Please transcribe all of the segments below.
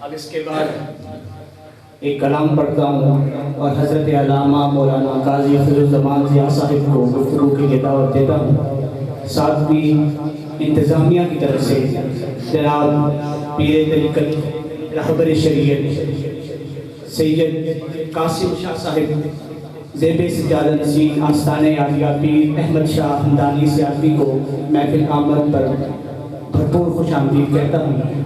اب اس کے بعد ایک کلام پڑھتا ہوں اور حضرت علامہ مولانا قاضی خضرالزمان ضیاء صاحب کو گفتگو کی لیے دعوت دیتا ہوں۔ ساتھ بھی انتظامیہ کی طرف سے جناب پیر طریقت رہبر شریعت سید قاسم شاہ صاحب زیب سجادہ نشین آستانِ عالیہ پیر احمد شاہ ہمدانی سیالوی کو محفل آمد پر بھرپور خوش آمدید کہتا ہوں۔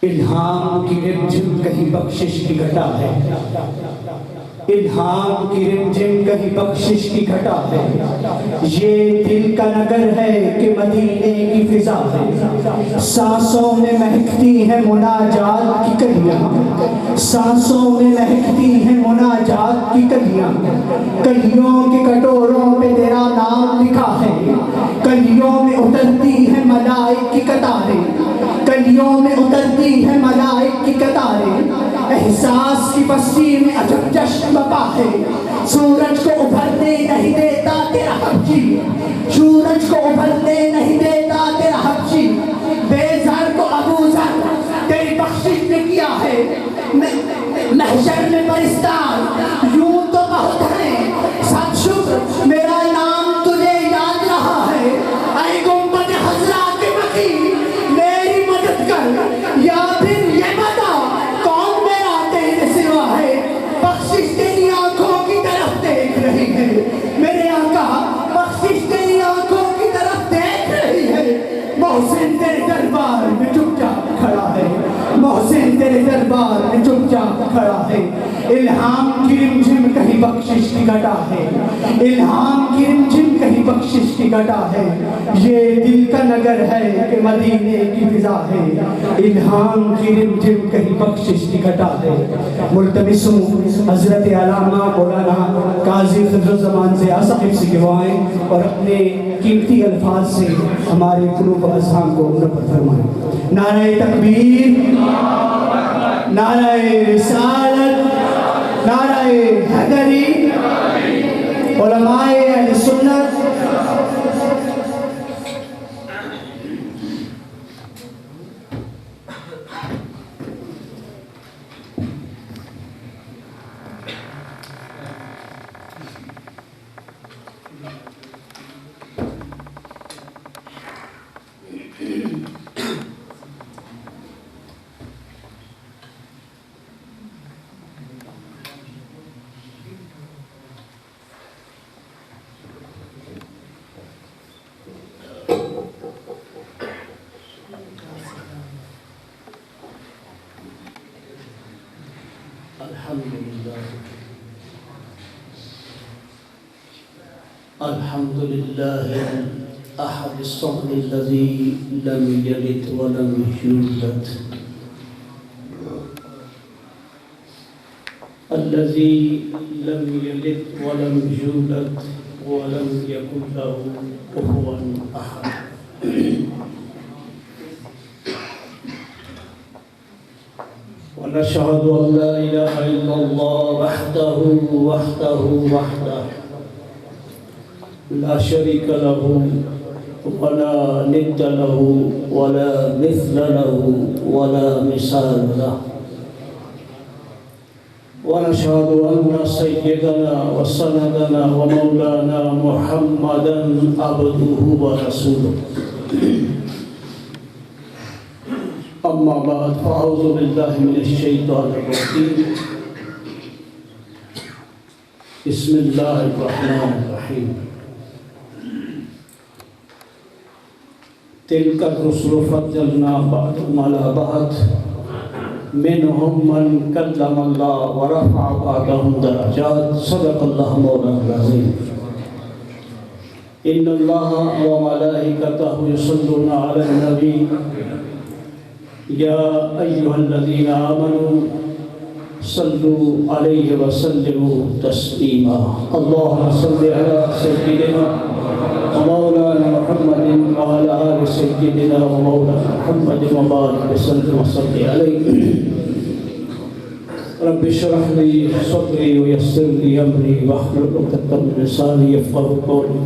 الہام کی رمجھم کہیں بخشش کی گھٹا ہے، الہام کی رمجھم کہیں بخشش کی گھٹا ہے، یہ دل کا نگر ہے کہ مدینے کی فضا ہے، سانسوں میں مہکتی ہے مناجات کی کلیاں، سانسوں میں مہکتی ہے مناجات کی کلیاں، کلیوں کے کٹوروں پہ تیرا نام لکھا ہے، کلیوں میں اترتی ہے ملائک کی قطاریں، کلیوں میں اترتی ہے ملائک کی قطاریں، احساس کی بستی میں عجب جشن بپا ہے، سورج کو ابھرنے نہیں دیتا تیرا حبشی، سورج کو ابھرنے نہیں دیتا تیرا حبشی، بے زر کو ابو ذر تیری بخشش نے کیا ہے، محشر میں پرستار یوں تو بہت ہیں، سب شکر میرا نام تجھے یاد رہا ہے، اے گنبد خضرا کے مکی میری مدد کر، یا پھر یہ بتا کون میرا تیرے سوا ہے، بخشش تیری آنکھوں کی طرف دیکھ رہی ہے، میرے آقا بخشش تیری آنکھوں کی طرف دیکھ رہی ہے، محسن تیرے دربار میں چپ چاپ کھڑا ہے، محسن تیرے دربار میں چپ چاپ کھڑا ہے، الہام کی رمجھم کہیں بخشش کی گھٹا ہے، الہام کی رمجھم کہیں بخشش کی گھٹا ہے، یہ دل کا نگر ہے کہ مدینے کی فضا ہے، الہام کی رمجھم کہیں بخشش کی گھٹا ہے۔ ملتمس ہوں حضرت علامہ مولانا قاضی خضرالزمان ضیاء صاحب سے دعائیں اور اپنے قیمتی الفاظ سے ہمارے قلوب و اذہان کو منور فرمائیں۔ نعرہ تکبیر، نعرہ رسالت، نعرہ حیدری، علماء اہل سنت، الحمد لله الأحد الصمد الذي لم يلد ولم يولد، الذي لم يلد ولم يولد ولم يكن له كفوا أحد، ونشهد أن لا إله إلا الله وحده لا شريك له ولا ند له ولا مثل له ولا مثال له، ونشهد أن سيدنا وسندنا ومولانا محمدا عبده ورسوله، أما بعد فأعوذ بالله من الشيطان الرجيم، بسم الله الرحمن الرحيم، تلك الرسل فضلنا بعضهم على بعض منهم من كلم الله ورفع بعضهم درجات، صدق الله مولانا العظيم۔ إن الله وملائكته يصلون على النبي يا أيها الذين آمنوا صلوا عليه وسلموا تسليما، اللهم صل على سيدنا ومولانا محمد وعلى آل سيدنا ومولانا محمد وبارك وسلم وصل عليه، رب اشرح لي صدري ويسر لي أمري واحلل عقدة من لساني يفقهوا قولي،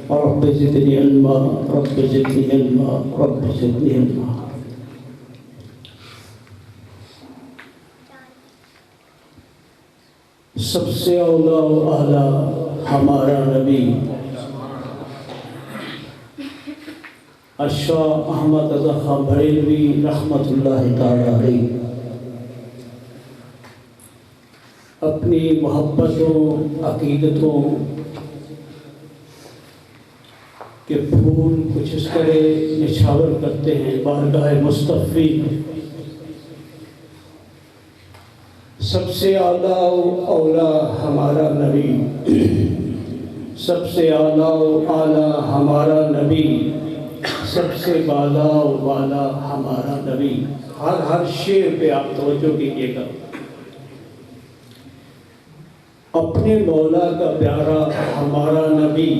رب زدني علما، رب زدني علما، رب زدني علما۔ سب سے اولا و اعلیٰ ہمارا نبی شاہ احمد رضا خان بریلوی رحمۃ اللہ تعالی علیہ اپنی محبتوں عقیدتوں کے پھول کچھ اس طرح نچھاور کرتے ہیں بارگاہ مصطفی. سب سے اعلیٰ و اولا ہمارا نبی، سب سے اعلیٰ و اعلیٰ ہمارا نبی، سب سے بالا و بالا ہمارا نبی. ہر شعر پہ آپ توجہ کیجیے گا. اپنے مولا کا پیارا ہمارا نبی،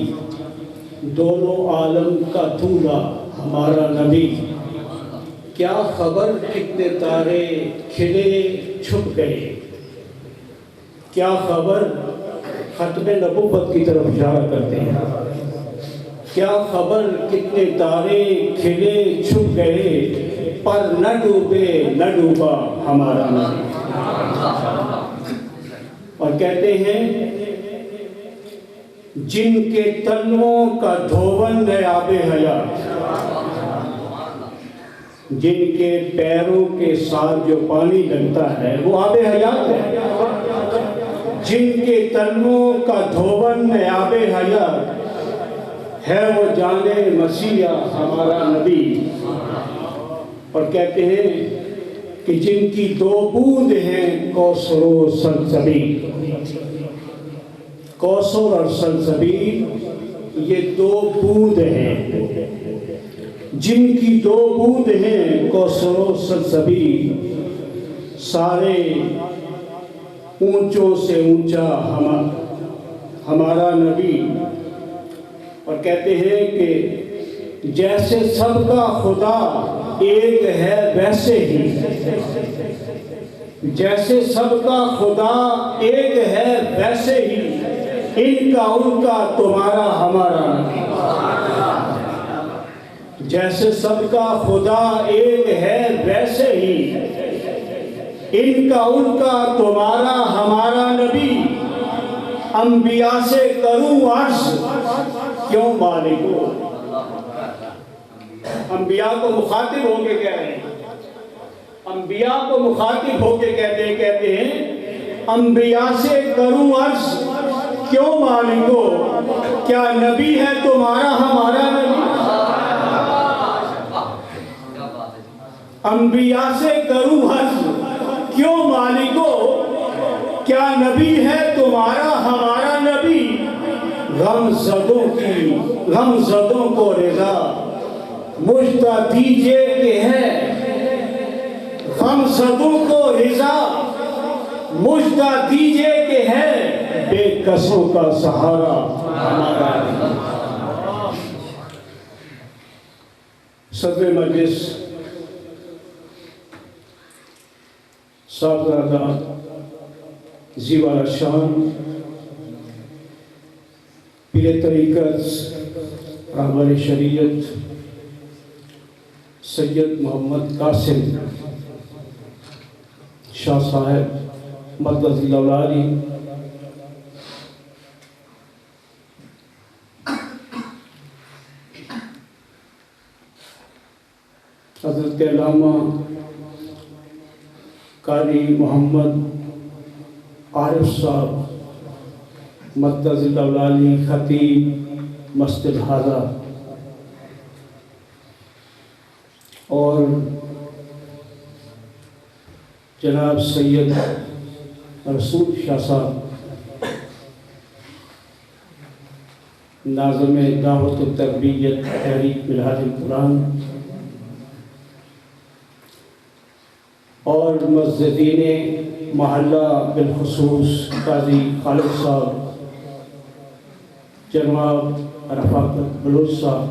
دونوں عالم کا دولہا ہمارا نبی. کیا خبر کتنے تارے کھلے چھپ گئے، کیا خبر ختم نبوت کی طرف اشارہ کرتے ہیں. کیا خبر کتنے تارے کھلے چھپ گئے، پر نہ ڈوبے نہ ڈوبا ہمارا نبی. اور کہتے ہیں جن کے تنوں کا دھون ہے آب حیات، جن کے پیروں کے ساتھ جو پانی لگتا ہے وہ آب حیات ہے. جن کے تنوں کا دھون ہے آب حیات، ہے وہ جانے مسیح ہمارا نبی. اور کہتے ہیں کہ جن کی دو بوند ہیں کوثر و سلسبیل، کوثر اور سلسبیل یہ دو بوند ہیں. جن کی دو بوند ہیں کوثر و سلسبیل، سارے اونچوں سے اونچا ہمارا نبی. اور کہتے ہیں کہ جیسے سب کا خدا ایک ہے ویسے ہی، جیسے سب کا خدا ایک ہے ویسے ہی، ان کا تمہارا ہمارا نبی. جیسے سب کا خدا ایک ہے ویسے ہی، ان کا تمہارا ہمارا نبی. انبیاء سے کروں عرض کیوں مالکو، انبیاء کو مخاطب ہو کے کہہ رہے ہیں، انبیاء کو مخاطب ہو کے کہتے ہیں انبیاء سے کروں عرض کیوں مالکو، کیا نبی ہے تمہارا ہمارا نبی. انبیاء سے کروں عرض کیوں مالکو، کیا نبی ہے تمہارا ہمارا نبی. غم زدوں کو رضا مجھتا دیجئے کہ ہے، غم زدوں کو رضا مجھتا دیجئے کہ ہے، بے کسوں کا سہارا ہمارا نبی. صدر مجلس صاحبزادہ زیور شان پیر طریقت رہبر شریعت سید محمد قاسم شاہ صاحب مدد اللہ علی، حضرت علامہ قاری محمد عارف صاحب مدد اللہ علی، خطیب مسجد ہادہ، اور جناب سید رسول شاہ صاحب ناظم دعوت و تربیت تحریک منہاج القرآن، اور مسجدین محلہ بالخصوص قاضی خالد صاحب، جناب رفاقت بلوچ صاحب،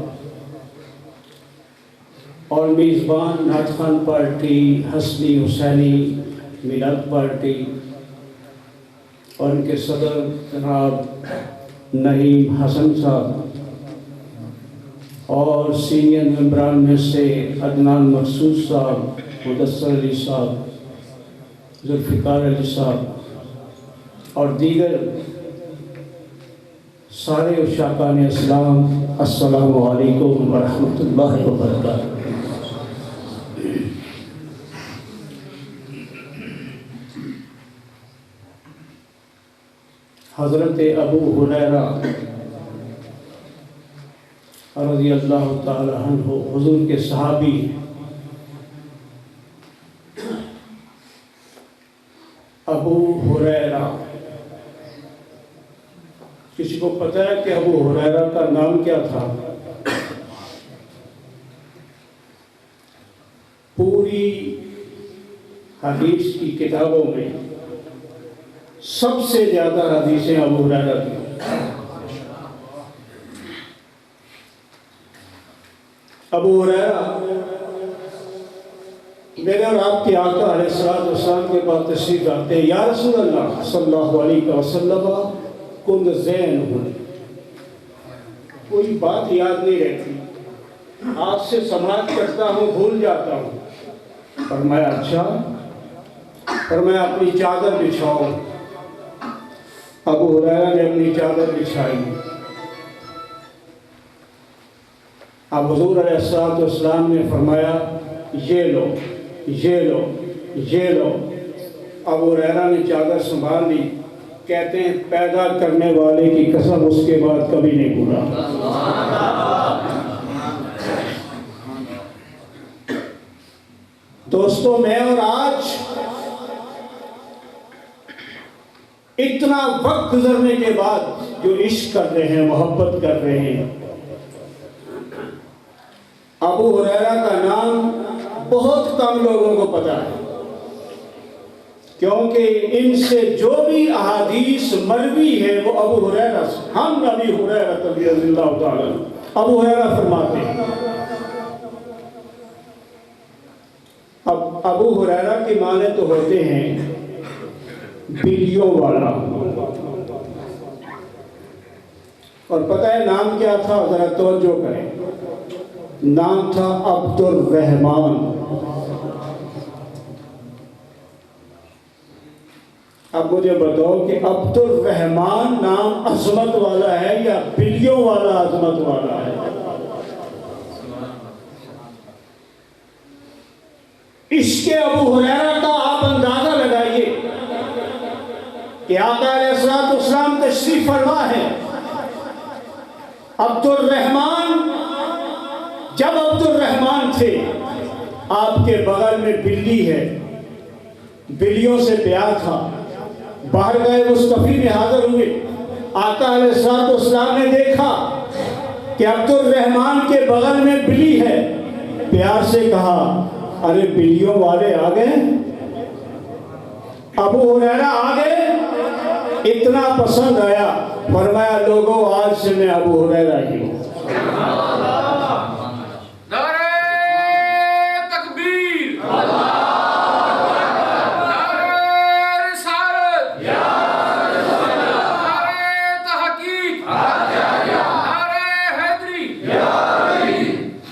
اور میزبان نعت خوان پارٹی حسنی حسینی میلاد پارٹی، اور ان کے صدر جناب نعیم حسن صاحب، اور سینئر ممبران میں سے عدنان مقصود صاحب، مدثر علی صاحب، ذوالفقار علی صاحب، اور دیگر سارے عشاقان اسلام، السلام علیکم ورحمۃ اللہ وبرکاتہ۔ حضرت ابو ہریرہ رضی اللہ تعالی عنہ حضور کے صحابی، ابو ہریرہ، کسی کو پتہ ہے کہ ابو ہریرہ کا نام کیا تھا؟ پوری حدیث کی کتابوں میں سب سے زیادہ حدیثیں ابو ہریرہ کی۔ ابو ہریرہ میرے اور آپ کے آقا علیہ السلام کے پاس تشریف لاتے ہیں، یا رسول اللہ صلی اللہ علیہ وسلم کن ذہن ہوں، کوئی بات یاد نہیں رہتی، آپ سے سماعت کرتا ہوں بھول جاتا ہوں۔ فرمایا اچھا، فرمایا اپنی چادر بچھاؤ۔ ابو ہریرہ نے اپنی چادر بچھائی۔ اب حضور علیہ السلام نے فرمایا یہ لو، یہ لو، یہ لو۔ ابو ہریرہ نے چادر سنبھال لی۔ کہتے ہیں پیدا کرنے والے کی قسم اس کے بعد کبھی نہیں بھولا۔ دوستوں، میں اور آج اتنا وقت گزرنے کے بعد جو عشق کر رہے ہیں، محبت کر رہے ہیں، ابو ہریرہ کا نام بہت کم لوگوں کو پتا ہے، کیونکہ ان سے جو بھی احادیث مروی ہے وہ ابو ہریرہ سے، ہم ابی ہریرہ رضی اللہ تعالیٰ عنہ، ابو ہریرہ فرماتے ہیں۔ اب ابو ہریرہ کے معنی تو ہوتے ہیں بلیوں والا، اور پتہ ہے نام کیا تھا؟ ذرا توجہ کریں، نام تھا عبد الرحمن۔ اب مجھے بتاؤ کہ عبد الرحمن نام عظمت والا ہے یا بلیوں والا عظمت والا ہے؟ عشق ابو ہریرہ کا آپ اندازہ لگائیے کہ آقا علیہ السلام تشریف فرما ہے۔ عبد الرحمن، جب عبد الرحمن تھے، آپ کے بغل میں بلی ہے، بلیوں سے پیار تھا، باہر گئے مصطفی میں حاضر ہوئے، آقا علیہ السلام نے دیکھا کہ عبد الرحمن کے بغل میں بلی ہے، پیار سے کہا ارے بلیوں والے آ گئے، ابو ہریرہ آ گئے، اتنا پسند آیا، فرمایا لوگوں آج سے میں ابو ہریرہ ہی ہوں۔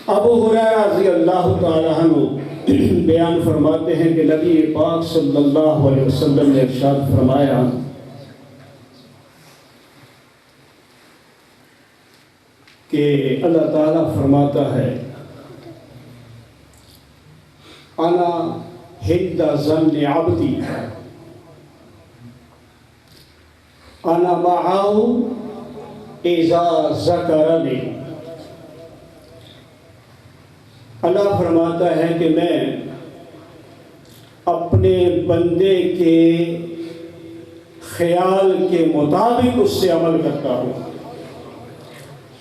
ابو ہریرہ رضی اللہ تعالیٰ عنہ بیان فرماتے ہیں کہ نبی پاک صلی اللہ علیہ وسلم نے ارشاد فرمایا کہ اللہ تعالیٰ فرماتا ہے انا ہند ظن عبدی انا معه اذا ذکرنی۔ اللہ فرماتا ہے کہ میں اپنے بندے کے خیال کے مطابق اس سے عمل کرتا ہوں،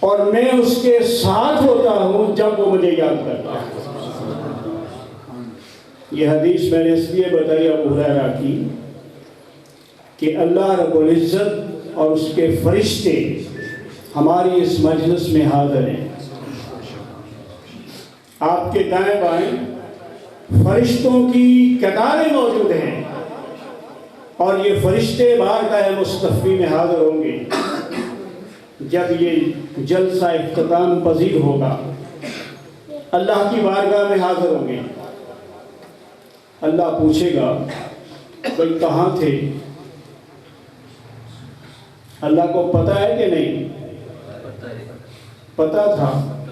اور میں اس کے ساتھ ہوتا ہوں جب وہ مجھے یاد کرتا ہے۔ یہ حدیث میں نے اس لیے بتائی ابو ہریرہ کی کہ اللہ رب العزت اور اس کے فرشتے ہماری اس مجلس میں حاضر ہیں۔ آپ کے دائیں بائیں فرشتوں کی قطاریں موجود ہیں، اور یہ فرشتے بارگاہ مصطفی میں حاضر ہوں گے جب یہ جلسہ اختتام پذیر ہوگا، اللہ کی بارگاہ میں حاضر ہوں گے۔ اللہ پوچھے گا بھئی کہاں تھے؟ اللہ کو پتہ ہے کہ نہیں؟ پتہ تھا،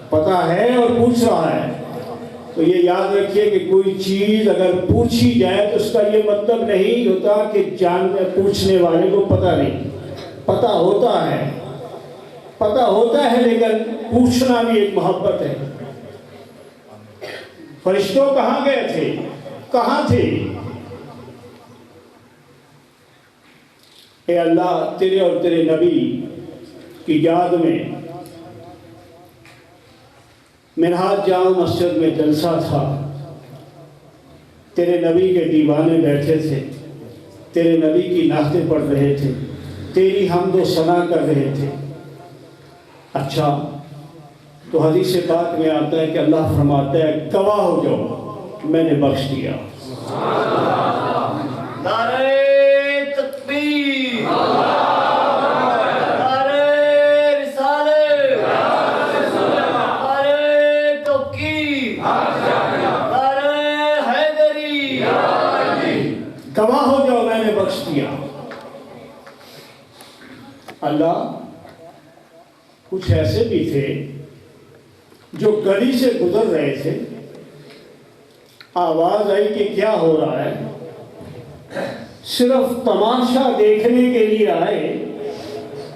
پتہ ہے اور پوچھ رہا ہے۔ تو یہ یاد رکھیے کہ کوئی چیز اگر پوچھی جائے تو اس کا یہ مطلب نہیں ہوتا کہ پوچھنے والے کو پتہ نہیں، پتہ ہوتا ہے، پتہ ہوتا ہے، لیکن پوچھنا بھی ایک محبت ہے۔ فرشتوں کہاں گئے تھے؟ کہاں تھے؟ اے اللہ، تیرے اور تیرے نبی کی یاد میں منہاج جامع مسجد میں جلسہ تھا، تیرے نبی کے دیوانے بیٹھے تھے، تیرے نبی کی نعتیں پڑھ رہے تھے، تیری حمد و ثنا کر رہے تھے۔ اچھا، تو حدیث پاک میں آتا ہے کہ اللہ فرماتا ہے گواہ ہو جاؤ میں نے بخش دیا۔ نعرہ تکبیر، نعرہ رسالت، نعرہ توقیر، نعرہ حیدری، گواہ ہو جاؤ میں نے بخش دیا۔ اللہ، کچھ ایسے بھی تھے جو گلی سے گزر رہے تھے، آواز آئی کہ کیا ہو رہا ہے، صرف تماشا دیکھنے کے لیے آئے،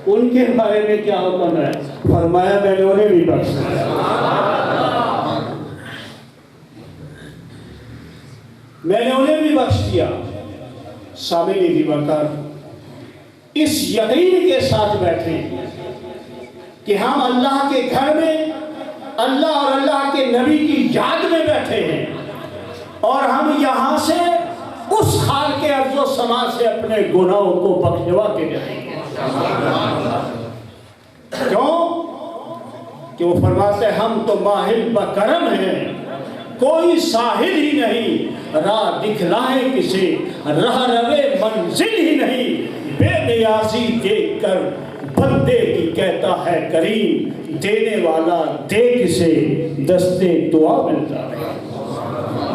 ان کے بارے میں کیا حکم ہے؟ فرمایا میں نے انہیں بھی بخش دیا۔ میں نے انہیں بھی بخش دیا۔ سامعین دیوانکار، اس یقین کے ساتھ بیٹھے کہ ہم اللہ کے گھر میں اللہ اور اللہ کے نبی کی یاد میں بیٹھے ہیں، اور ہم یہاں سے اس خالق ارض و سما سے اپنے گناہوں کو بخشوا کے جائیں گے۔ کیوں؟ کہ وہ فرماتے ہیں ہم تو ماہر بکرم ہیں، کوئی ساحل ہی نہیں، راہ دکھلائے کسے، راہ روے منزل ہی نہیں، بے نیازی دیکھ کر بندے کی کہتا ہے کریم، دینے والا دے کسے، دستے دعا ملتا ہے۔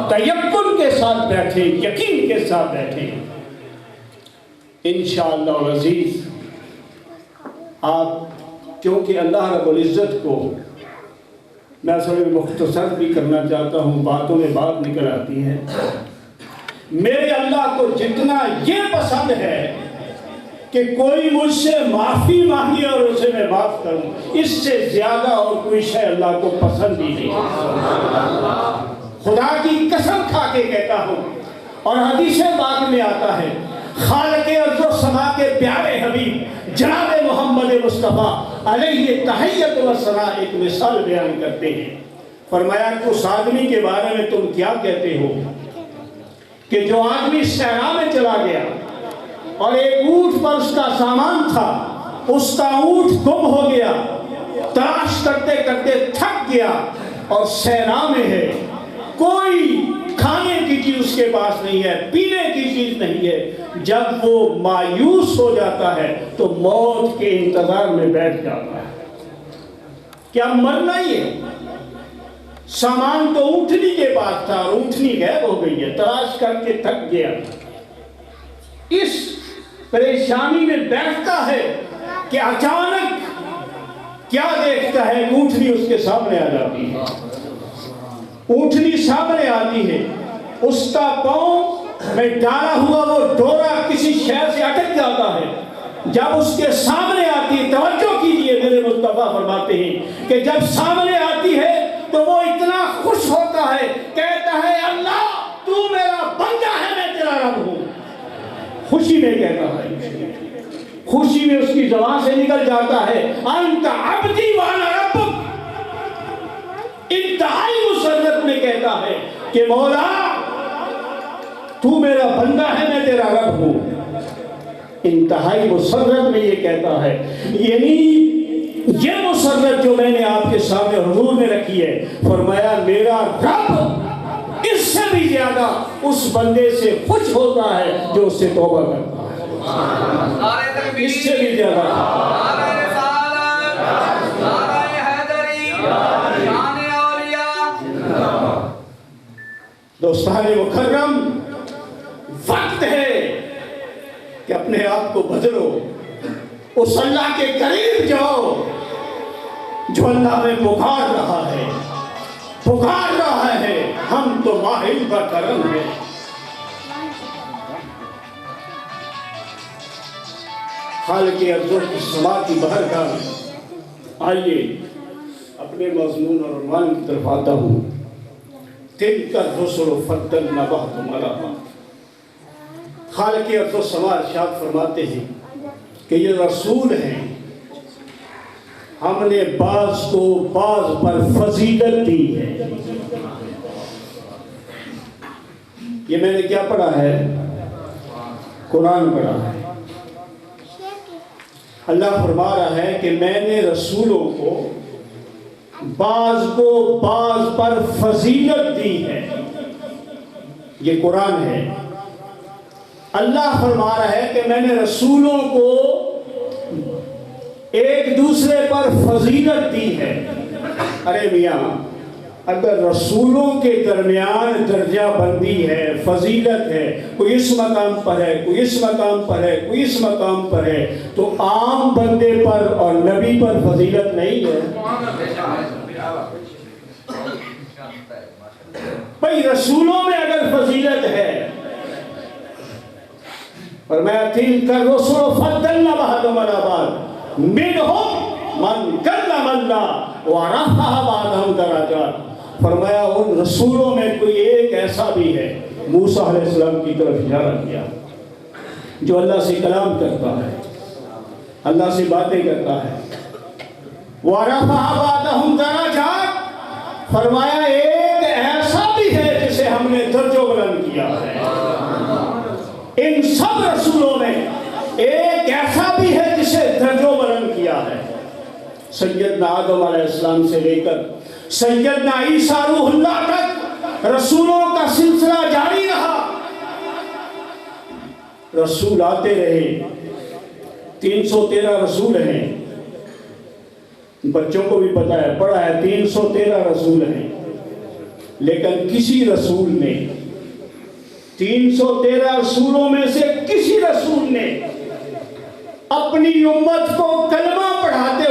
تیقن کے ساتھ بیٹھے، یقین کے ساتھ بیٹھے، انشاءاللہ العزیز۔ آپ کیونکہ اللہ رب العزت کو میں اصل مختصر بھی کرنا چاہتا ہوں، باتوں میں بات نکل آتی ہے، میرے اللہ کو جتنا یہ پسند ہے کہ کوئی مجھ سے معافی مانگے اور اسے میں معاف کروں، اس سے زیادہ اور کوئی شے اللہ کو پسند ہی نہیں۔ خدا کی قسم کھا کے کہتا ہوں، اور حدیث پاک میں آتا ہے، خالق ارض و سما کے پیارے حبیب جناب محمد مصطفیٰ علیہ تحیت و ثنا ایک مثال بیان کرتے ہیں۔ فرمایا کہ اس آدمی کے بارے میں تم کیا کہتے ہو کہ جو آدمی صحرا میں چلا گیا اور ایک اونٹ پر اس کا سامان تھا، اس کا اونٹ گم ہو گیا، تلاش کرتے کرتے تھک گیا اور صحرا میں ہے، کوئی کھانے کی چیز اس کے پاس نہیں ہے، پینے کی چیز نہیں ہے، جب وہ مایوس ہو جاتا ہے تو موت کے انتظار میں بیٹھ جاتا ہے۔ کیا مرنا ہی ہے؟ سامان تو اونٹنی کے پاس تھا اور اونٹنی غائب ہو گئی ہے، تلاش کر کے تھک گیا، اس پریشانی میں بیٹھتا ہے کہ اچانک کیا دیکھتا ہے، اونٹنی اس کے سامنے آ جاتی ہے۔ اونٹنی سامنے آتی ہے، اس کا پاؤں میں ڈالا ہوا وہ ڈورا کسی شے سے اٹک جاتا ہے، جب اس کے سامنے آتی ہے، توجہ کیجئے، میرے مصطفیٰ فرماتے ہیں کہ جب سامنے آتی ہے تو وہ اتنا خوش ہوتا ہے، کہتا ہے اللہ تو میرا بندہ ہے، میں تیرا رب ہوں۔ خوشی میں کہتا ہے، خوشی میں اس کی زبان سے نکل جاتا ہے انت عبدی وانا ربک۔ انتہائی مسرت میں کہتا ہے کہ مولا تو میرا بندہ ہے، میں تیرا رب ہوں۔ انتہائی مسرت میں یہ کہتا ہے، یعنی یہ مسرت جو میں نے آپ کے سامنے حضور میں رکھی ہے، فرمایا میرا رب اس سے بھی زیادہ اس بندے سے خوش ہوتا ہے جو اس سے توبہ کرتا ہے، اس سے بھی زیادہ۔ دوستان مکرم، وقت ہے کہ اپنے آپ کو بدلو، اس اللہ کے قریب جاؤ جو اللہ میں پکار رہا ہے، پکار رہا ہے، ہم تو ماہر کا کرم ہے۔ خالق ارض کی سما کی بہرگاہ میں آئیے اپنے مضمون اور عنوان کی طرف آتا ہوں۔ تلک الرسل فضلنا بعضهم علی بعض۔ خالق ارض و سما ارشاد فرماتے ہیں کہ یہ رسول ہیں، ہم نے بعض کو بعض پر فضیلت دی ہے۔ یہ میں نے کیا پڑھا ہے؟ قرآن پڑھا ہے۔ اللہ فرما رہا ہے کہ میں نے رسولوں کو بعض پر فضیلت دی ہے۔ یہ قرآن ہے۔ اللہ فرما رہا ہے کہ میں نے رسولوں کو ایک دوسرے پر فضیلت دی ہے۔ ارے میاں، اگر رسولوں کے درمیان درجہ بندی ہے، فضیلت ہے، کوئی اس مقام پر ہے، کوئی اس مقام پر ہے، کوئی اس مقام پر ہے، تو عام بندے پر اور نبی پر فضیلت نہیں ہے؟ بھئی رسولوں میں اگر فضیلت ہے، فرمایا تلک الرسل فضلنا بعضهم علی بعض منہم من کلم اللہ ورفع بعضهم درجات۔ فرمایا ان رسولوں میں کوئی ایک ایسا بھی ہے، موسیٰ علیہ السلام کی طرف اشارہ کیا، جو اللہ سے کلام کرتا ہے، اللہ سے باتیں کرتا ہے۔ وَرَفَعَ بَعْضَهُمْ دَرَجَاتٍ، فرمایا ایک ایسا بھی ہے جسے ہم نے درجہ بلند کیا ہے۔ ان سب رسولوں میں ایک ایسا بھی ہے جسے درجہ بلند کیا ہے۔ سیدنا آدم علیہ السلام سے لے کر سیدنا عیسیٰ روح اللہ تک رسولوں کا سلسلہ جاری رہا۔ رسول آتے رہے، 313 رسول ہیں، بچوں کو بھی پتا ہے، پڑھا ہے، 313 رسول ہیں، لیکن کسی رسول نے 313 رسولوں میں سے کسی رسول نے اپنی امت کو کلمہ پڑھاتے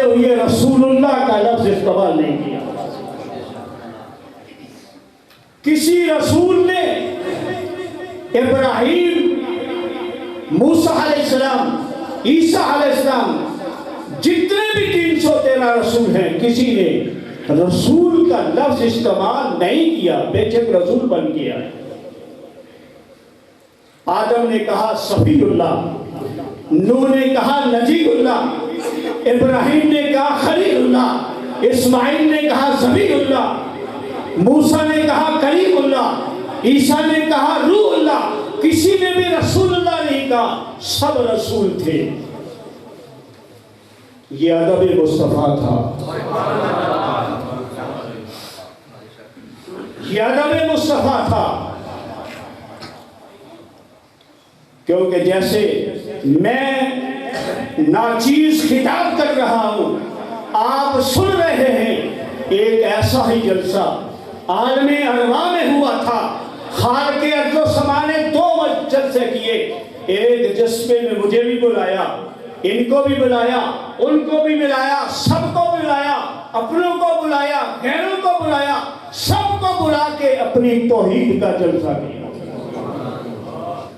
ہوئے رسول اللہ کا لفظ استعمال نہیں کیا۔ کسی رسول نے ابراہیم، موسیٰ علیہ السلام، عیسیٰ علیہ السلام، جتنے بھی 313 رسول ہیں، کسی نے رسول کا لفظ استعمال نہیں کیا، بے شک رسول بن گیا۔ آدم نے کہا صفی اللہ، نوح نے کہا نجی اللہ، ابراہیم نے کہا خلیل اللہ، اسماعیل نے کہا ذبیح اللہ، موسیٰ نے کہا کلیم اللہ، عیسیٰ نے کہا روح اللہ، کسی نے بھی رسول اللہ نہیں کہا، سب رسول تھے۔ یہ ادب مصطفیٰ تھا، یہ ادب مصطفیٰ تھا، کیونکہ جیسے میں ناچیز خطاب کر رہا ہوں، آپ سن رہے ہیں، ایک ایسا ہی جلسہ عالم ارواح میں ہوا تھا۔ خالق ارض و سما نے 2 جلسے کیے، ایک جلسے میں مجھے بھی بلایا، ان کو بھی بلایا، ان کو بھی بلایا، سب کو بلایا، اپنوں کو بلایا، غیروں کو بلایا، سب کو بلا کے اپنی توحید کا جلسہ کیا۔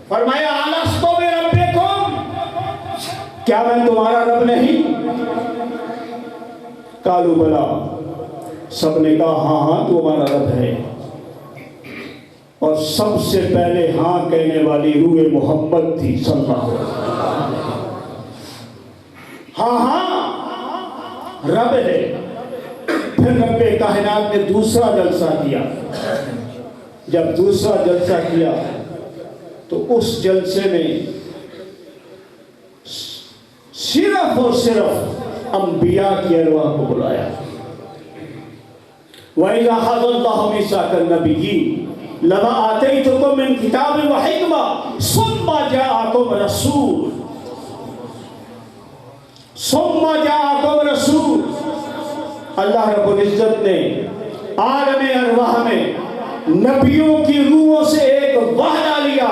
فرمایا الستو بربکم، کیا میں تمہارا رب نہیں؟ قالوا بلا، سب نے کہا ہاں ہاں تو ہمارا رب ہے۔ اور سب سے پہلے ہاں کہنے والی روح محمد تھی صلی اللہ علیہ وسلم۔ ہاں ہاں رب ہے۔ پھر رب کائنات نے دوسرا جلسہ کیا۔ جب دوسرا جلسہ کیا تو اس جلسے میں صرف اور صرف انبیاء کی ارواح کو بلایا۔ وَإِذَا أَخَذَ اللَّهُ مِيثَاقَ النَّبِيِّينَ لَمَا آتَيْتُكُم مِّن كِتَابٍ وَحِكْمَةٍ ثُمَّ جَاءَكُمْ رَسُولٌ۔ اللہ رب العزت نے عالم ارواح میں نبیوں کی روحوں سے ایک وحدہ لیا،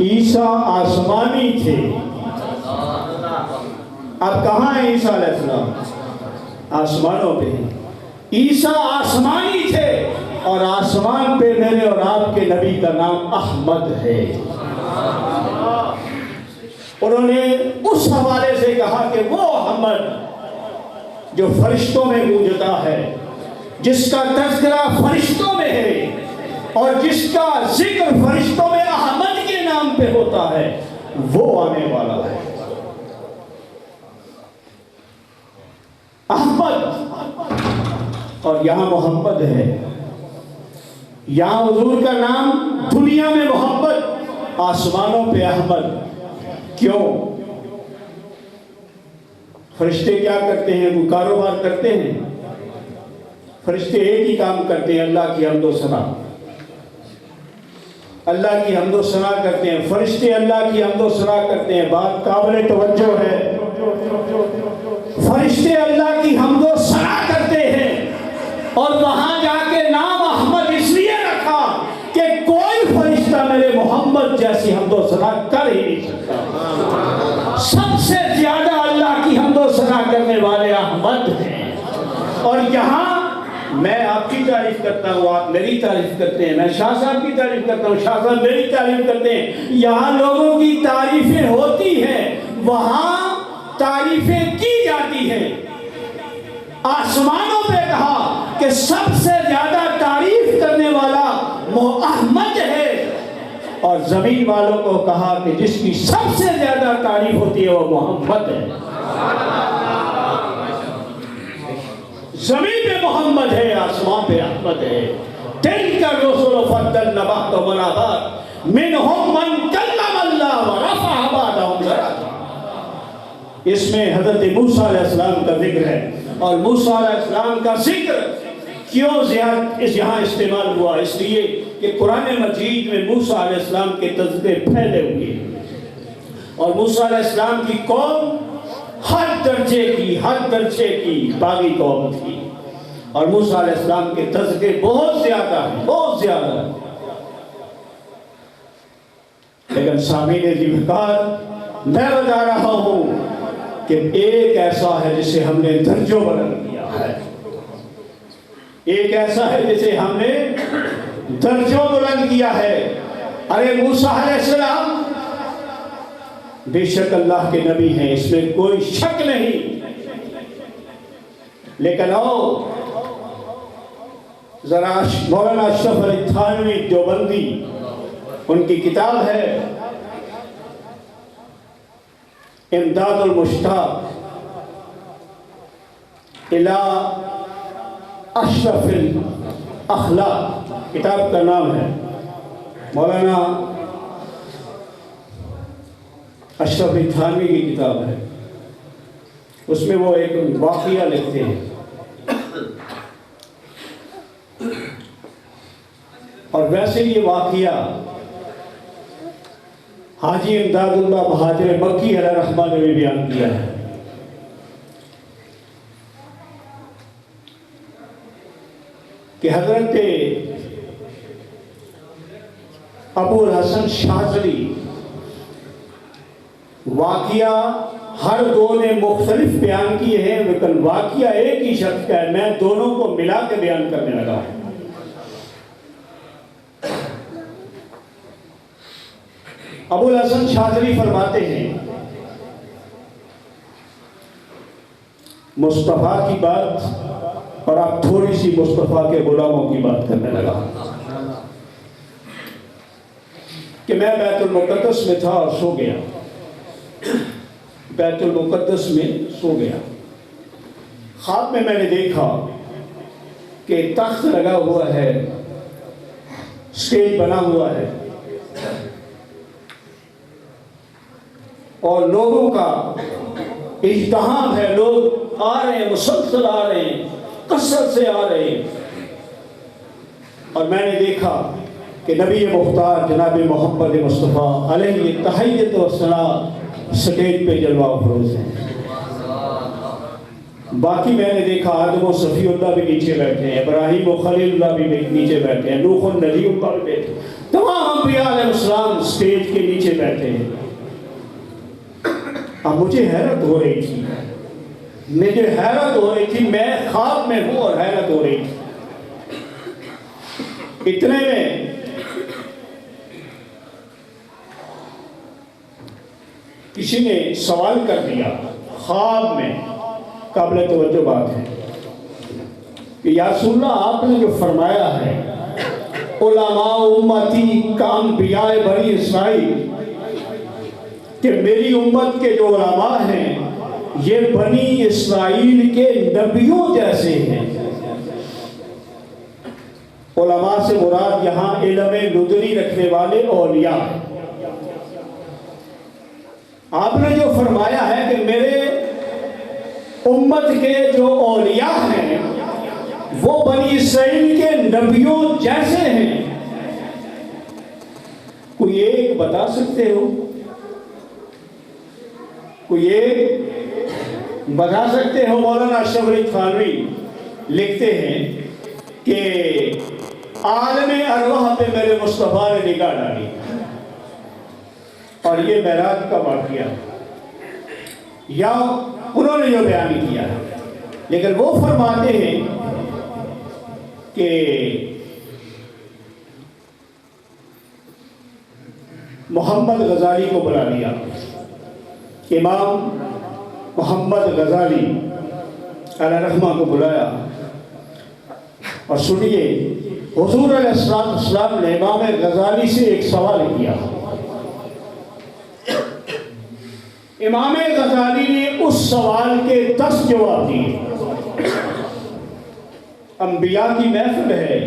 عیسیٰ آسمانی تھے. اب کہاں ہیں عیسیٰ علیہ السلام؟ آسمانوں پہ. عیسیٰ آسمانی تھے اور آسمان پہ میرے اور آپ کے نبی کا نام احمد ہے. انہوں نے اس حوالے سے کہا کہ وہ احمد جو فرشتوں میں گونجتا ہے، جس کا تذکرہ فرشتوں میں ہے اور جس کا ذکر فرشتوں میں احمد کے نام پہ ہوتا ہے، وہ آنے والا ہے. احمد اور یہاں محمد ہے. یہاں حضور کا نام دنیا میں محمد، آسمانوں پہ احمد. کیوں؟ فرشتے کیا کرتے ہیں؟ وہ کاروبار کرتے ہیں. فرشتے ایک ہی کام کرتے ہیں، اللہ کی حمد و ثنا. اللہ کی حمد و ثنا کرتے ہیں. فرشتے اللہ کی حمد و ثنا کرتے ہیں. بات قابل توجہ ہے. فرشتے اللہ کی حمد و ثنا کرتے ہیں اور وہاں جا کے نام احمد اس لیے رکھا کہ کوئی فرشتہ میرے محمد جیسی حمد و ثنا کر ہی نہیں سکتا. سب سے زیادہ اللہ کی حمد و ثنا کرنے والے احمد ہیں. اور یہاں میں آپ کی تعریف کرتا ہوں، آپ میری تعریف کرتے ہیں. میں شاہ صاحب کی تعریف کرتا ہوں، شاہ صاحب میری تعریف کرتے ہیں. یہاں لوگوں کی تعریفیں ہوتی ہیں، وہاں تعریفیں کی جاتی ہیں. آسمانوں پہ کہا کہ سب سے زیادہ تعریف کرنے والا احمد ہے، اور زمین والوں کو کہا کہ جس کی سب سے زیادہ تعریف ہوتی ہے وہ محمد ہے. زمین پہ محمد ہے، آسمان پہ احمد ہے. تلک الرسل فضلنا بعضهم على بعض منهم من کلم اللہ ورفع بعضهم درجات. اس میں حضرت موسیٰ علیہ السلام کا ذکر ہے. اور موسیٰ علیہ السلام کا ذکر کیوں یہاں استعمال ہوا؟ اس لیے کہ قرآن مجید میں موسیٰ علیہ السلام کے تذکرے پھیلے ہوئے، اور موسیٰ علیہ السلام کی قوم ہر درجے کی باغی قوم تھی، اور موسیٰ علیہ السلام کے تذکرے بہت زیادہ ہیں، بہت زیادہ. لیکن سامعین ذوالفقار، میں بتا رہا ہوں کہ ایک ایسا ہے جسے ہم نے درجوں بلند کیا ہے. ایک ایسا ہے جسے ہم نے درجوں بلند کیا ہے. ارے موسیٰ علیہ السلام بے شک اللہ کے نبی ہیں، اس میں کوئی شک نہیں. لیکن ذرا مولانا اشرف علی تھانوی دیوبندی، ان کی کتاب ہے امداد المشتاق الى اشرف الاخلاق، کتاب کا نام ہے. مولانا اشرف علی تھانوی کی کتاب ہے. اس میں وہ ایک واقعہ لکھتے ہیں، اور ویسے یہ واقعہ حاجی امداد اللہ مہاجر مکی علیہ الرحمہ نے بھی بیان کیا ہے. کہ حضرت ابو الحسن شاذلی، واقعہ ہر دو نے مختلف بیان کیے ہیں لیکن واقعہ ایک ہی شخص کا ہے. میں دونوں کو ملا کے بیان کرنے لگا ہوں. ابو الحسن شاذلی فرماتے ہیں، مصطفیٰ کی بات، اور آپ تھوڑی سی مصطفیٰ کے غلاموں کی بات کرنے لگا، کہ میں بیت المقدس میں تھا اور سو گیا. بیت المقدس میں سو گیا. خواب میں نے دیکھا کہ تخت لگا ہوا ہے، اسٹیج بنا ہوا ہے، اور لوگوں کا اجتہام ہے. لوگ آ رہے ہیں، مسلسل آ رہے ہیں، کثرت سے آ رہے ہیں. اور میں نے دیکھا کہ نبی مختار جناب محمد مصطفیٰ علیہ تحیت و ثنا اسٹیج پہ جلوہ افروز ہیں. باقی میں نے دیکھا آدم و صفی اللہ بھی نیچے بیٹھے ہیں، ابراہیم و خلیل اللہ بھی نیچے بیٹھے ہیں، نوح و نبی اللہ بھی بیٹھے ہیں، تمام انبیاء علیہ السلام سٹیج کے نیچے بیٹھے ہیں۔ اب مجھے حیرت ہو رہی تھی، میں خواب میں ہوں اور حیرت ہو رہی تھی۔ اتنے میں کسی نے سوال کر دیا خواب میں، قابل توجہ بات ہے کہ یا رسول اللہ آپ نے جو فرمایا ہے علماء امتی کا انبیاء بنی اسرائیل، کہ میری امت کے جو علماء ہیں یہ بنی اسرائیل کے نبیوں جیسے ہیں۔ علماء سے مراد یہاں علم لدنی رکھنے والے اولیاء ہیں۔ آپ نے جو فرمایا ہے کہ میرے امت کے جو اولیاء ہیں وہ بنی اسرائیل کے نبیوں جیسے ہیں، کوئی ایک بتا سکتے ہو؟ کوئی ایک بتا سکتے ہو؟ مولانا اشرف علی تھانوی لکھتے ہیں کہ عالم ارواح پہ میرے مصطفیٰ نے نگاہ ڈالی، اور یہ معراج کا واقعہ یا انہوں نے جو بیان کیا ہے، لیکن وہ فرماتے ہیں کہ محمد غزالی کو بلا لیا، امام محمد غزالی علیہ رحمہ کو بلایا، اور سنیے حضور علیہ السلام نے امام غزالی سے ایک سوال کیا۔ امام غزالی نے اس سوال کے 10 جواب دیے۔ انبیاء کی محفل ہے،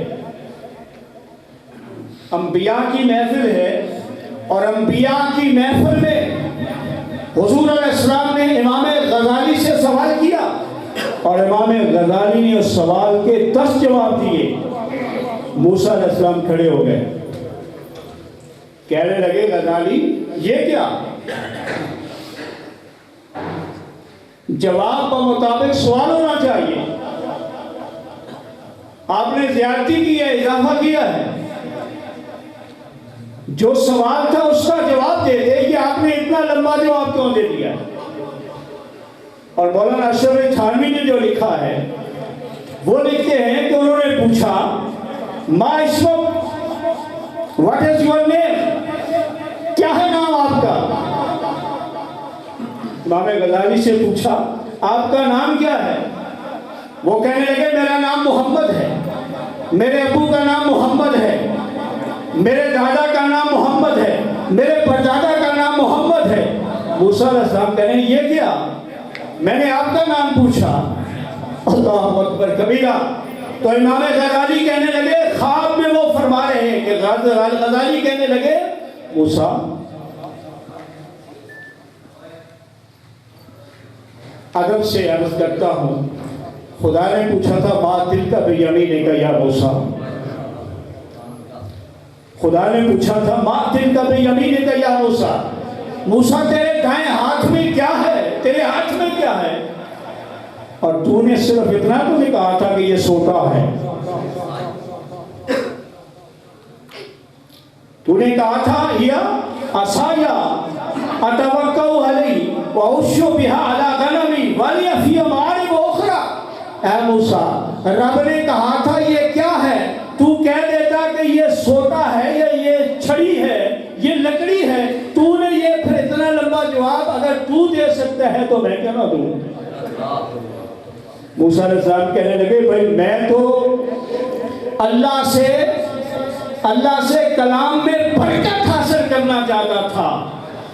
انبیاء کی محفل ہے، اور انبیاء کی محفل میں حضور علیہ السلام نے امام غزالی سے سوال کیا، اور امام غزالی نے اس سوال کے 10 جواب دیے۔ موسیٰ علیہ السلام کھڑے ہو گئے، کہنے لگے غزالی یہ کیا؟ جواب کا مطابق سوال ہونا چاہیے، آپ نے زیادتی کی ہے، اضافہ کیا ہے، جو سوال تھا اس کا جواب دے دے، یہ آپ نے اتنا لمبا جواب کیوں دے دیا؟ اور مولانا اشرف علی تھانوی نے جو لکھا ہے وہ لکھتے ہیں کہ انہوں نے پوچھا ما اسمک، واٹ از یور نیم، کیا ہے نام آپ کا؟ امام غزالی سے پوچھا آپ کا نام کیا ہے؟ وہ کہنے لگے میرا نام محمد ہے، میرے ابو کا نام محمد ہے، میرے دادا کا نام محمد ہے، میرے پردادا کا نام محمد ہے۔ موسیٰ علیہ السلام کہنے یہ کیا؟ میں نے آپ کا نام پوچھا۔ اللہ اکبر کبیرہ۔ تو امام غزالی کہنے لگے، خواب میں وہ فرما رہے ہیں کہ غزالی کہنے لگے موسیٰ ادب سے عرض کرتا ہوں، خدا نے پوچھا تھا ما تلک بیمینک یا موسیٰ، خدا نے پوچھا تھا ما تلک بیمینک یا موسیٰ، موسیٰ تیرے دائیں ہاتھ میں کیا ہے، تیرے ہاتھ میں کیا ہے؟ اور تو نے صرف اتنا تو نہیں کہا تھا کہ یہ سوٹا ہے، تو نے کہا تھا یا عصایا اتوکل علی واعوذ بها علی غنمی ولی فی مآرب اخری۔ اے موسیٰ رب نے کہا تھا یہ کیا ہے، تو کہہ دیتا کہ یہ سوٹا ہے یا یہ چھڑی ہے، یہ لکڑی ہے، تو نے یہ پھر اتنا لمبا جواب اگر تو دے سکتا ہے تو میں کیا نہ دوں؟ موسیٰ علیہ السلام کہنے لگے بھائی میں تو اللہ سے کلام میں برکت حاصل کرنا چاہتا تھا،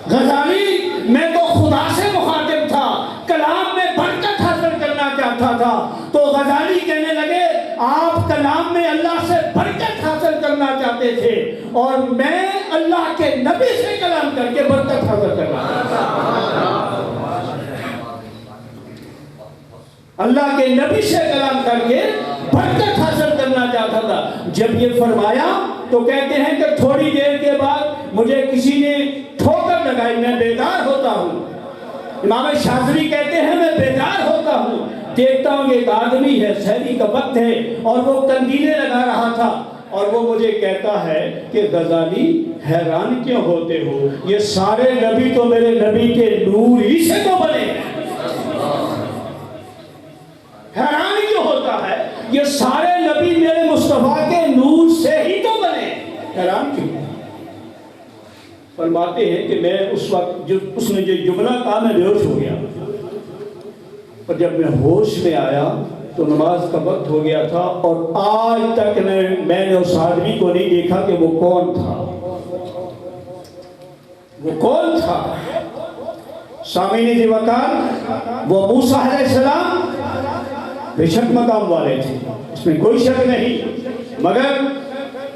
غزالی میں تو خدا سے مخاطب تھا، کلام میں برکت حاصل کرنا چاہتا تھا۔ تو غزالی کہنے لگے آپ کلام میں اللہ سے برکت حاصل کرنا چاہتے تھے، اور میں اللہ کے نبی سے کلام کر کے برکت حاصل کرنا چاہتا، اللہ کے نبی سے کلام کر کے برکت حاصل کرنا چاہتا تھا۔ جب یہ فرمایا تو کہتے ہیں کہ تھوڑی دیر کے بعد مجھے کسی نے ٹھوکر لگائی، میں بیدار ہوتا ہوں، امام شاذلی کہتے ہیں میں بیدار ہوتا ہوں، دیکھتا ہوں ایک آدمی ہے، سحری کا وقت ہے اور وہ قندیلیں لگا رہا تھا، اور وہ مجھے کہتا ہے کہ غزالی حیران کیوں ہوتے ہو، یہ سارے نبی تو میرے نبی کے نور ہی سے تو بنے ہیں، حیران کیوں ہوتا ہے، یہ سارے نبی میرے مصطفیٰ کے نور سے ہی تو بنے، حیران کیوں؟ فرماتے ہیں کہ میں اس وقت اس نے جو جملہ کہا میں بے ہوش ہو گیا، اور جب میں ہوش میں آیا تو نماز کا وقت ہو گیا تھا، اور آج تک میں نے اس آدمی کو نہیں دیکھا کہ وہ کون تھا، وہ کون تھا؟ سامعین جی وقار، وہ موسیٰ علیہ السلام بے شک مقام والے تھے، اس میں کوئی شک نہیں، مگر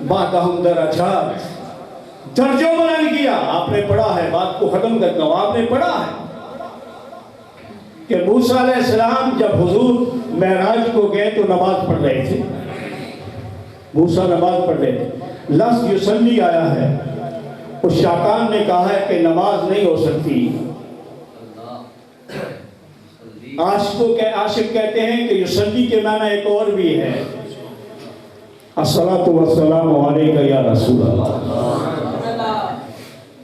بعدہم درجات، درجوں بلند کیا۔ آپ نے پڑھا ہے، بات کو ختم کرتا ہوں، آپ نے پڑھا ہے کہ موسیٰ علیہ السلام جب حضور معراج کو گئے تو نماز پڑھ رہے تھے، موسیٰ نماز پڑھ رہے تھے، لفظ یصلی آیا ہے، اس شیطان نے کہا ہے کہ نماز نہیں ہو سکتی، عاشق کہتے ہیں کہ یصلی کے معنی ایک اور بھی ہے، الصلاۃ والسلام علیک یا رسول اللہ۔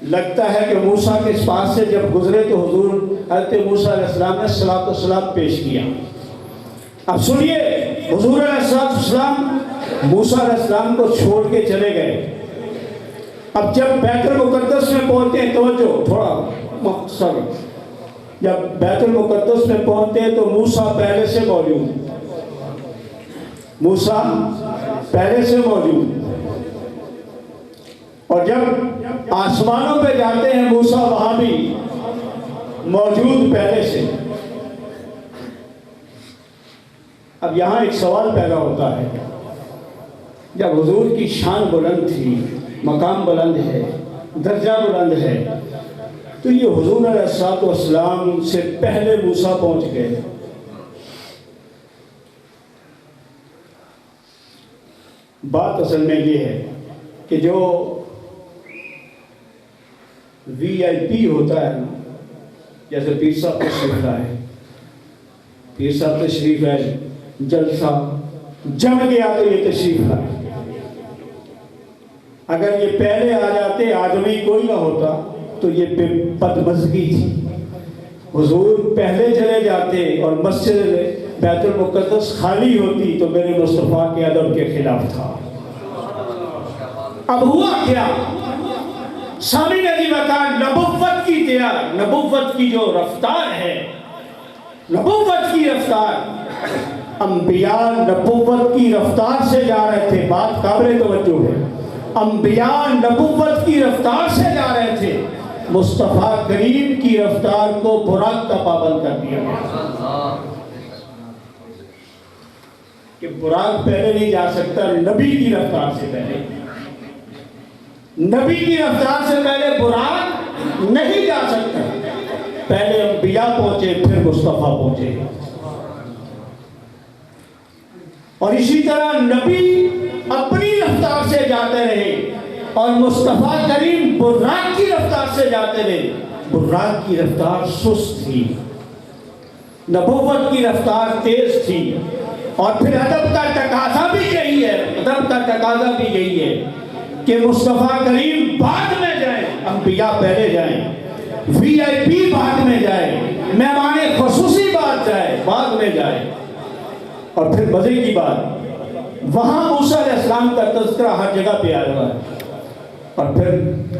لگتا ہے کہ موسیٰ کے پاس سے جب گزرے تو حضور حضرت موسیٰ علیہ السلام نے صلاۃ والسلام پیش کیا۔ اب سنیے، حضور علیہ السلام موسیٰ علیہ السلام کو چھوڑ کے چلے گئے، اب جب بیت المقدس میں پہنچتے ہیں، توجہ تھوڑا مختصر، جب بیت المقدس میں پہنچتے ہیں تو موسیٰ پہلے سے موجود، موسیٰ پہلے سے موجود، اور جب آسمانوں پہ جاتے ہیں موسیٰ وہاں بھی موجود پہلے سے۔ اب یہاں ایک سوال پیدا ہوتا ہے، جب حضور کی شان بلند تھی، مقام بلند ہے، درجہ بلند ہے، تو یہ حضور علیہ السلام سے پہلے موسیٰ پہنچ گئے، بات اصل میں یہ ہے کہ جو وی آئی پی ہوتا ہے نا، جیسے پیر صاحب تشریف لائے، پیر صاحب تشریف لائے، جلسہ جم گیا تو یہ تشریف لائے، اگر یہ پہلے آ جاتے آدمی کوئی نہ ہوتا تو یہ بدمزگی تھی، حضور پہلے چلے جاتے اور مسجد بیت المقدس خالی ہوتی تو میرے مصطفیٰ کے ادب کے خلاف تھا۔ اب ہوا کیا؟ سامعین عزیز وقار، نبوت کی تیار، نبوت کی جو رفتار ہے، نبوت کی رفتار، انبیاء نبوت کی رفتار سے جا رہے تھے، بات قابل توجہ ہے، انبیاء نبوت کی رفتار سے جا رہے تھے، مصطفیٰ کریم کی رفتار کو براق کا پابند کر دیا گیا کہ براق پہلے نہیں جا سکتا، نبی کی رفتار سے پہلے، نبی کی رفتار سے پہلے براق نہیں جا سکتا، پہلے انبیاء پہنچے پھر مصطفیٰ پہنچے، اور اسی طرح نبی اپنی رفتار سے جاتے رہے اور مصطفیٰ کریم براق کی رفتار سے جاتے رہے۔ براق کی رفتار سست تھی، نبوت کی رفتار تیز تھی، اور پھر ادب کا تقاضا بھی یہی ہے، ادب کا تقاضا بھی یہی ہے کہ مصطفیٰ کریم بعد میں جائیں، انبیاء پہلے جائیں، وی آئی پی بعد میں جائے، مہمان خصوصی بعد میں جائے۔ اور پھر مزے کی بات، وہاں موسیٰ علیہ السلام کا تذکرہ ہر جگہ پہ آیا ہوا ہے، اور پھر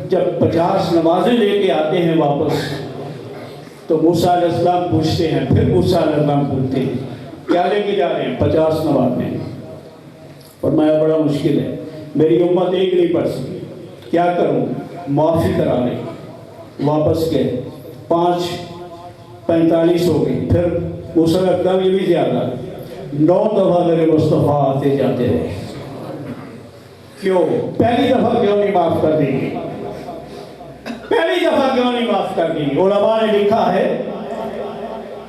جب 50 نمازیں لے کے آتے ہیں واپس تو موسیٰ علیہ السلام پوچھتے ہیں، پھر موسیٰ علیہ السلام پوچھتے ہیں کیا لے کے جا رہے ہیں؟ 50 نمازیں۔ فرمایا بڑا مشکل ہے، میری امت ایک نہیں پڑھ سکی، کیا کروں؟ معافی کرا لیں۔ واپس گئے، 5:45 ہو گئی، پھر موسیٰ علیہ السلام یہ بھی زیادہ 9 دفعہ میرے مصطفیٰ آتے جاتے رہے۔ کیوں؟ پہلی دفعہ کیوں نہیں معاف کر دیں گے؟ پہلی دفعہ کیوں نہیں معاف کر دیں گے؟ علماء نے لکھا ہے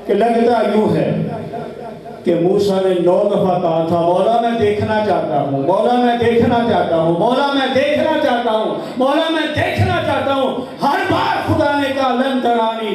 کہ لگتا یوں ہے کہ موسیٰ نے 9 دفعہ کہا تھا مولا میں دیکھنا چاہتا ہوں، مولا میں دیکھنا چاہتا ہوں، مولا میں دیکھنا چاہتا ہوں، مولا میں دیکھنا چاہتا ہوں۔ ہر بار خدا نے کہا لن ترانی